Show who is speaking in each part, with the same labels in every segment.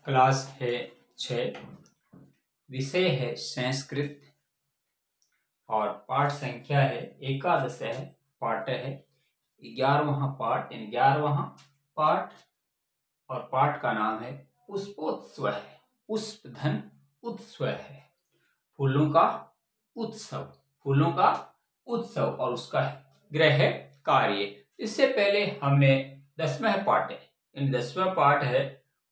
Speaker 1: Class है 6, विषय है संस्कृत और पाठ संख्या है एकादश है, पाठ है 11वां पाठ, 11वां पाठ। और पाठ का नाम है पुष्पोत्सव है, पुष्प धन उत्सव है, फूलों का उत्सव, फूलों का उत्सव और उसका गृह कार्य। इससे पहले हमने 10वां पाठ है, इन 10वां पाठ है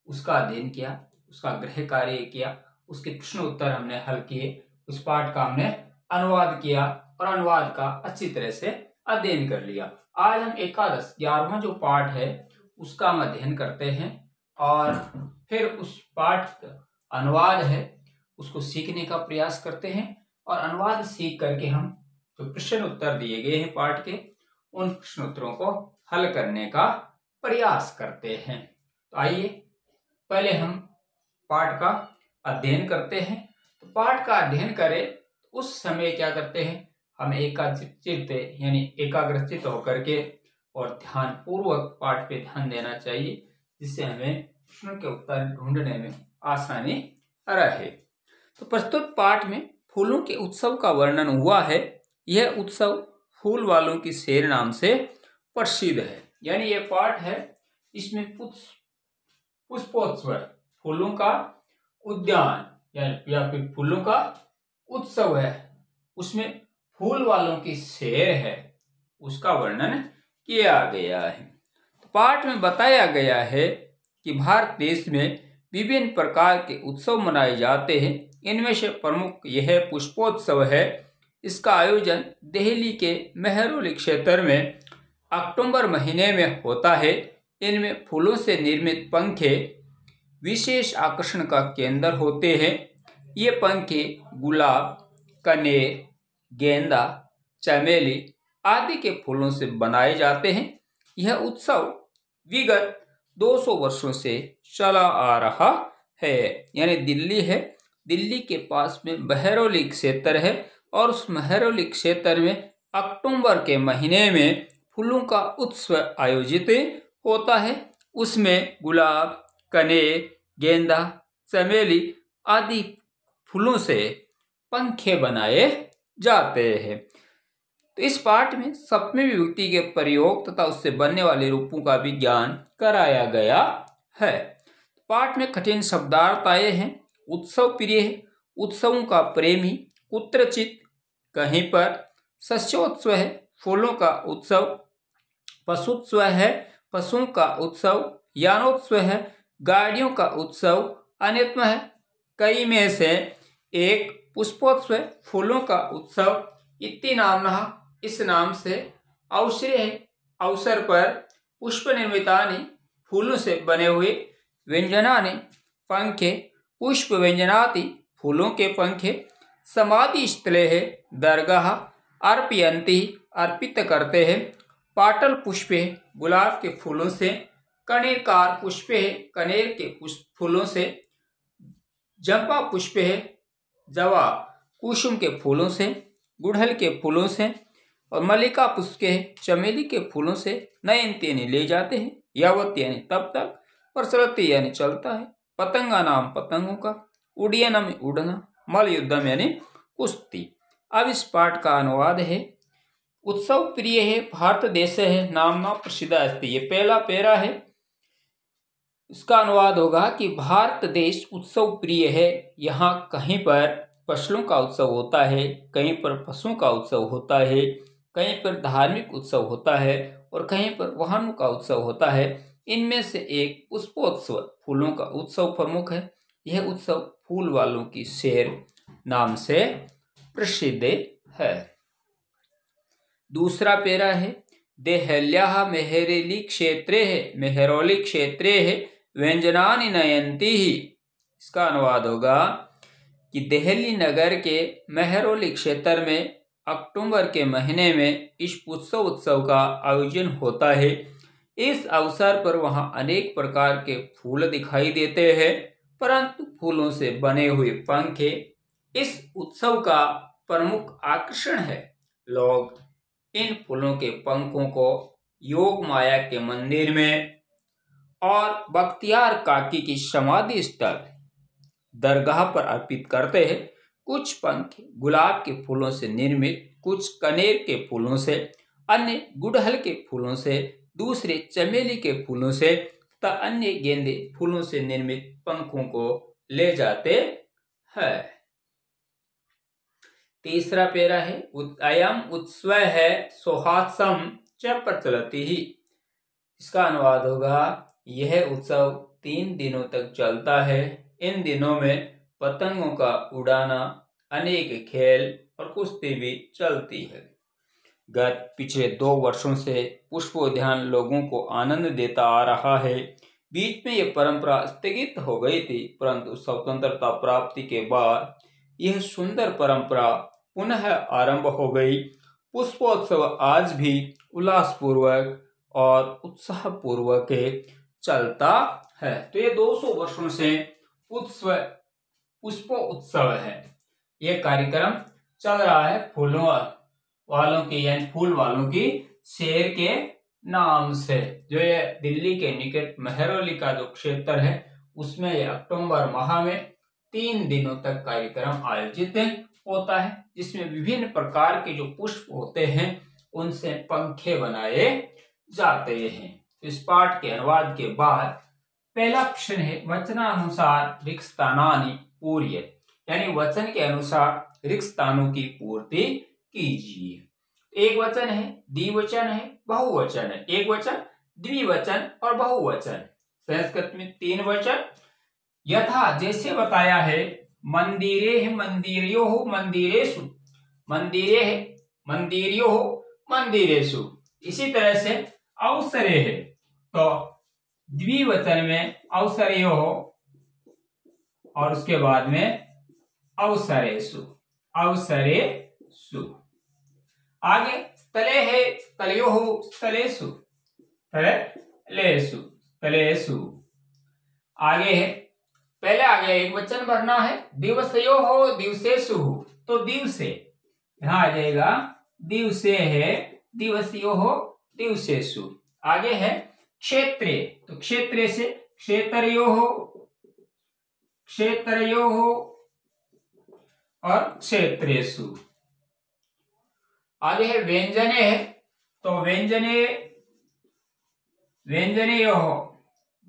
Speaker 1: उसका अध्ययन किया, उसका गृह कार्य किया, उसके प्रश्न उत्तर हमने हल किए, उस पाठ का हमने अनुवाद किया और अनुवाद का अच्छी तरह से अध्ययन कर लिया। आज हम एकादश 11वां जो पाठ है उसका हम अध्ययन करते हैं और फिर उस पाठ का अनुवाद है उसको सीखने का प्रयास करते हैं और अनुवाद सीख करके हम जो प्रश्न उत्तर दिए गए हैं पाठ के, उन प्रश्न उत्तरों को हल करने का प्रयास करते हैं। तो आइए पहले हम पाठ का अध्ययन करते हैं। तो पाठ का अध्ययन करें उस समय क्या करते हैं, हम एकाग्रचित्त यानी एकाग्रचित्त होकर के और ध्यान पूर्वक पाठ पे ध्यान देना चाहिए, जिससे हमें प्रश्नों के उत्तर ढूंढने में आसानी रहे। तो प्रस्तुत पाठ में फूलों के उत्सव का वर्णन हुआ है। यह उत्सव फूल वालों की सैर नाम से प्रसिद्ध है। यानी यह पाठ है, इसमें पुष्पोत्सव, फूलों का उद्यान या फिर फूलों का उत्सव है, उसमें फूल वालों की सैर है, उसका वर्णन किया गया है। तो पाठ में बताया गया है कि भारत देश में विभिन्न प्रकार के उत्सव मनाए जाते हैं। इनमें से प्रमुख यह पुष्पोत्सव है। इसका आयोजन दिल्ली के मेहरौली क्षेत्र में अक्टूबर महीने में होता है। इनमें फूलों से निर्मित पंखे विशेष आकर्षण का केंद्र होते हैं। ये पंखे गुलाब, कनेर, गेंदा, चमेली आदि के फूलों से बनाए जाते हैं। यह उत्सव विगत 200 वर्षों से चला आ रहा है। यानी दिल्ली है, दिल्ली के पास में मेहरौली क्षेत्र है और उस मेहरौली क्षेत्र में अक्टूबर के महीने में फूलों का उत्सव आयोजित होता है। उसमें गुलाब, कनेर, गेंदा, चमेली आदि फूलों से पंखे बनाए जाते हैं। तो इस पाठ में सप्तमी विभक्ति के प्रयोग तथा उससे बनने वाले रूपों का भी ज्ञान कराया गया है। पाठ में कठिन शब्दार्थ आए हैं। उत्सव प्रिय है, उत्सवों का प्रेमी, कुत्रचित, कहीं पर, शस्योत्सव है, फूलों का उत्सव, पशुत्सव है, पशुओं का उत्सव, यानोत्सव है, गाड़ियों का उत्सव, अन्यतम है, कई में से एक, पुष्पोत्सव, फूलों का उत्सव, इति नामनः, इस नाम से, अवसरे है, अवसर पर, पुष्प निर्मितानि, फूलों से बने हुए, व्यंजनानि, पंखे, पुष्प व्यंजनाति, फूलों के पंखे, समाधि स्थले है, दरगाह, अर्पयन्ति, अर्पित करते हैं, पाटल पुष्पे, गुलाब के फूलों से, कनेरकार पुष्पे है, कनेर के फूलों से, जंपा पुष्पे है, जवा कुसुम के फूलों से, गुड़हल के फूलों से, और मल्लिका पुष्प के, चमेली के फूलों से, नयनते यानी ले जाते हैं, यावत यानी तब तक, प्रचलति यानी चलता है, पतंगा नाम पतंगों का, उड्डयनम उड़ना, मल युद्धम यानी कुश्ती। अब इस पाठ का अनुवाद है। उत्सव प्रिय है, भारत देश है, नामना प्रसिद्ध अस्ति। ये पहला पैरा है, इसका अनुवाद होगा कि भारत देश उत्सव प्रिय है। यहाँ कहीं पर फसलों का उत्सव होता है, कहीं पर पशुओं का उत्सव होता है, कहीं पर धार्मिक उत्सव होता है और कहीं पर वाहनों का उत्सव होता है। इनमें से एक पुष्पोत्सव, फूलों का उत्सव प्रमुख है। यह उत्सव फूल वालों की सैर नाम से प्रसिद्ध है। दूसरा पैरा है, देहल्याः मेहरौली क्षेत्रे है, मेहरौली क्षेत्रे है, व्यंजनानि नयन्ति ही। इसका अनुवाद होगा कि दिल्ली नगर के मेहरौली क्षेत्र में अक्टूबर के महीने में इस पुष्प उत्सव का आयोजन होता है। इस अवसर पर वहां अनेक प्रकार के फूल दिखाई देते हैं, परंतु फूलों से बने हुए पंखे इस उत्सव का प्रमुख आकर्षण है। लोग इन फूलों के पंखों को योग माया के मंदिर में और बख्तियार काकी की समाधि स्थल दरगाह पर अर्पित करते हैं। कुछ पंख गुलाब के फूलों से निर्मित, कुछ कनेर के फूलों से, अन्य गुड़हल के फूलों से, दूसरे चमेली के फूलों से तथा अन्य गेंदे फूलों से निर्मित पंखों को ले जाते हैं। तीसरा पेरा है अयम उत्सव है सौहात्सम च प्रचलति ही। इसका अनुवाद होगा, यह उत्सव 3 दिनों तक चलता है। इन दिनों में पतंगों का उड़ाना, अनेक खेल और कुश्ती भी चलती है। पिछले 2 वर्षों से पुष्पोद्यान लोगों को आनंद देता आ रहा है। बीच में यह परंपरा स्थगित हो गई थी, परंतु स्वतंत्रता प्राप्ति के बाद यह सुंदर परंपरा पुनः आरंभ हो गई। पुष्पोत्सव आज भी उल्लासपूर्वक और उत्साहपूर्वक चलता है। तो ये 200 वर्षों से पुष्पोत्सव है। यह कार्यक्रम चल रहा है फूलों वालों की, यानी फूल वालों की शेर के नाम से। जो ये दिल्ली के निकट मेहरौली का जो क्षेत्र है, उसमें ये अक्टूबर माह में 3 दिनों तक कार्यक्रम आयोजित होता है, जिसमें विभिन्न प्रकार के जो पुष्प होते हैं उनसे पंखे बनाए जाते हैं। इस पाठ के अनुवाद के बाद पहला प्रश्न है वचनानुसार रिक्त स्थानानि पूर्य, यानी वचन के अनुसार रिक्त स्थानों की पूर्ति कीजिए। एक वचन है, द्विवचन है, बहुवचन है। एक वचन, द्विवचन और बहुवचन। संस्कृत में 3 वचन। यथा जैसे बताया है, मंदिरे मंदिर्योः मंदिरेषु, मंदिरे है मंदिर्योः मंदिरेषु। इसी तरह से अवसरे है, तो द्विवचन में अवसरयोः और उसके बाद में अवसरेषु, अवसरेषु। आगे स्थले है, स्थलयोः स्थलेषु, स्थलेषु, स्थलेषु। आगे है, पहले आगे एक वचन भरना है, दिवसयोः दिवसेषु, तो दिवसे यहां आ जाएगा, दिवसे है, दिवसयोः दिवसेषु। आगे है क्षेत्रे, तो क्षेत्रे से क्षेत्रयोः, क्षेत्रयोः और क्षेत्रेषु। आगे है व्यंजने है, तो व्यंजने, व्यंजनयोः,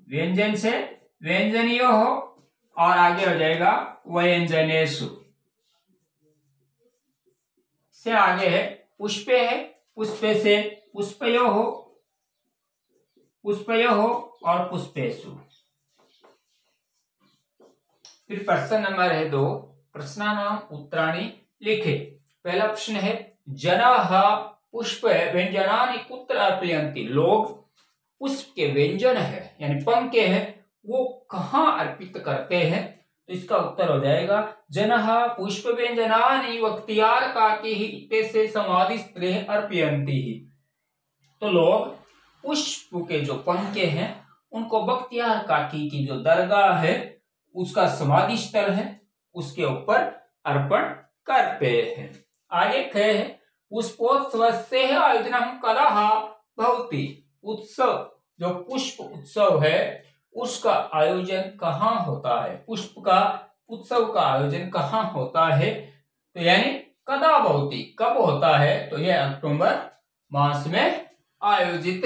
Speaker 1: व्यंजन से व्यंजनयोः और आगे हो जाएगा व्यंजनेषु। से आगे है पुष्पे है, पुष्पे से पुष्पयोः, पुष्पयोः और पुष्पेषु। फिर प्रश्न नंबर है 2, प्रश्नानाम उत्तराणि लिखे। पहला प्रश्न है जनाः पुष्प व्यंजनानि कुत्र अर्पयन्ति, लोग पुष्प के व्यंजन है यानी पंखे हैं वो कहाँ अर्पित करते हैं। तो इसका उत्तर हो जाएगा जनाः पुष्प व्यंजनानि बख्तियार काकीः इत्यस्य समाधिस्थले अर्पयन्ति। तो लोग पुष्प के जो पंखे हैं उनको बख्तियार काकी की जो दरगाह है, उसका समाधि स्थल है, उसके ऊपर अर्पण करते हैं। आगे कहे है पुष्पोत्सवस्य आयोजनम कदा भवति, उत्सव जो पुष्प उत्सव है उसका आयोजन कहाँ होता है, पुष्प का उत्सव का आयोजन कहाँ होता है। तो यानी कदा भवति, कब होता है, तो यह अक्टूबर मास में आयोजित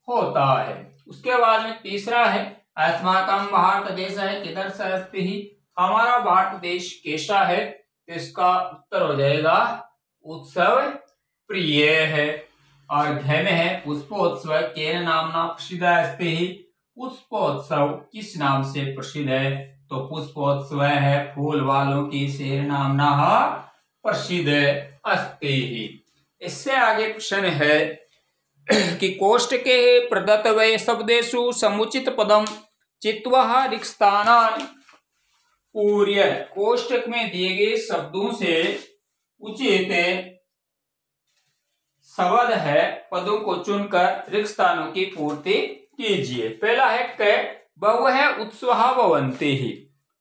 Speaker 1: होता है। उसके बाद में तीसरा है अस्माकं भारत देश है कीदृश अस्ति, हमारा भारत देश कैसा है। तो इसका उत्तर हो जाएगा उत्सव प्रिय है। और घ में है पुष्पोत्सव केन नामना प्रसिद्ध अस्ति, पुष्पोत्सव किस नाम से प्रसिद्ध है। तो पुष्पोत्सव है फूल वालों की शेर नामना प्रसिद्ध अस्ति। इससे आगे प्रश्न है कि कोष्टके प्रदत्त वै शब्देषु समुचित पदम चित्वा रिक्त स्थानानि पूर्य, कोष्टक में दिए गए शब्दों से उचित शब्द है पदों को चुनकर रिक्त स्थानों की पूर्ति कीजिए। पहला है क बहु उत्सवः भवन्ति ही।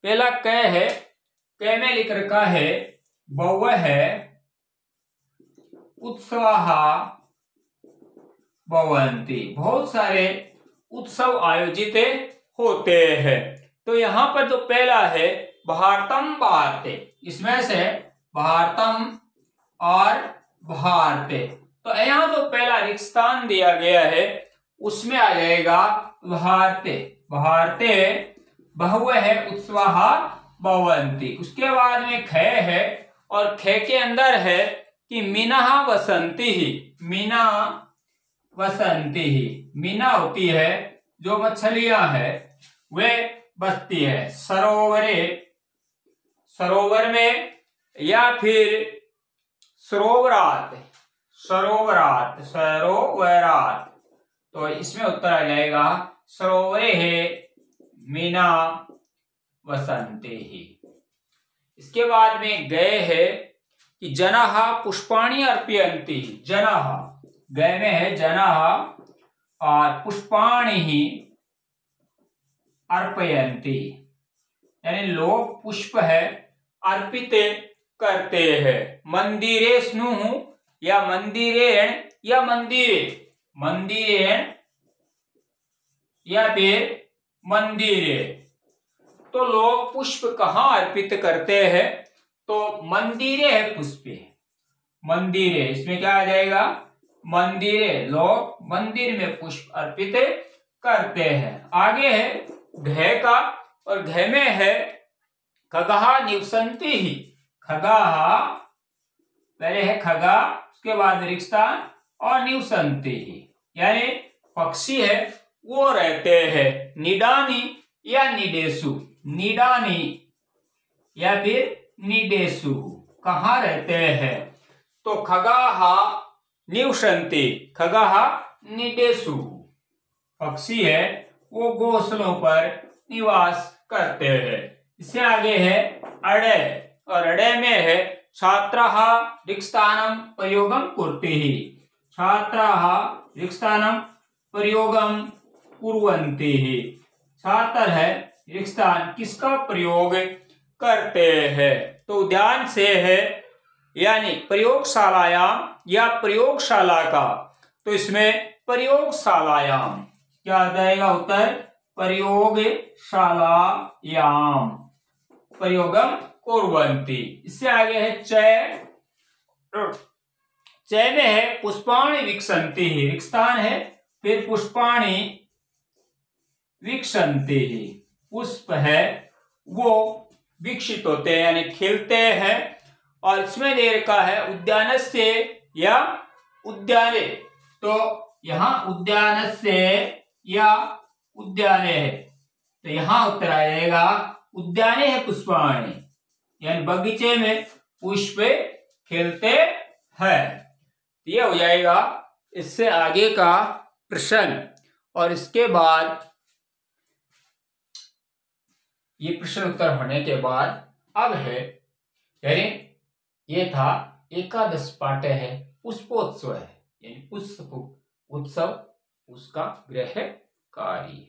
Speaker 1: पहला क है, क में लिख रखा है बहु उत्सवः भवन्ति, बहुत सारे उत्सव आयोजित होते हैं। तो यहाँ पर जो पहला है भारतम भारते, इसमें से भारतम और भारते, तो यहाँ जो पहला रिक्त स्थान दिया गया है उसमें आ जाएगा भारते। भारते बहुवः उत्सवाः भवन्ति। उसके बाद में ख है और ख के अंदर है कि मीना वसंती ही, मीना वसंती ही, मीना होती है जो मछलियां है वे बसती है सरोवरे, सरोवर में या फिर सरोवरात, सरोवरात, सरोवरात, तो इसमें उत्तर आ जाएगा सरोवरे है मीना वसंते ही। इसके बाद में गए है कि जनाः पुष्पाणि अर्पयन्ति, जनाः, गए में है जनाः और पुष्पाणि ही अर्पयन्ति, यानी लोग पुष्प है अर्पित करते हैं। मंदिरे स्नुः या मंदिरेण या मंदिरे, मंदिरेण या फिर मंदिरे, तो लोग पुष्प कहाँ अर्पित करते हैं? तो मंदिरे है पुष्पे, मंदिरे, इसमें क्या आ जाएगा मंदिरे, लोग मंदिर में पुष्प अर्पित करते हैं। आगे है घ का, और घ में है खगाः निवसन्ति ही, खगाः पहले है खगा, उसके बाद रिक्त स्थान और निवसन्ति ही, यानी पक्षी है वो रहते हैं निडानी या निडेसु, निडानी या फिर निडेसु, कहाँ रहते हैं? तो खगाः निवसन्ति, खगाः निडेसु, पक्षी है वो घोंसलों पर निवास करते हैं। इससे आगे है अड़े, और अड़े में है छात्राः रिक्त स्थानं प्रयोगं कुर्वन्ति, छात्राः रिक्त स्थानं प्रयोगं कुर्वन्ति, छात्र है रिक्त स्थान किसका प्रयोग करते हैं? तो ध्यान से है यानी प्रयोगशालायाम या प्रयोगशाला का, तो इसमें प्रयोगशालायाम क्या आ जाएगा उत्तर? प्रयोगशालायाम प्रयोगम कुर्वन्ति। इससे आगे है चय, चय में है पुष्पाणि विकसन्ति, रिक्त स्थान है, फिर पुष्पाणि विकसन्ति, पुष्प है वो विकसित होते हैं यानी खिलते हैं। और इसमें दे रखा है उद्यानस्य या उद्याने, तो यहाँ उद्यानस्य या उद्याने है, तो यहाँ उत्तर आ जाएगा उद्याने है पुष्पाणि, यानी बगीचे में पुष्प खिलते हैं। ये हो जाएगा इससे आगे का प्रश्न। और इसके बाद ये प्रश्न उत्तर होने के बाद अब है, यानी ये था एकादश पाठ है पुष्पोत्सव है, यानी पुष्प उत्सव उसका गृह कार्य।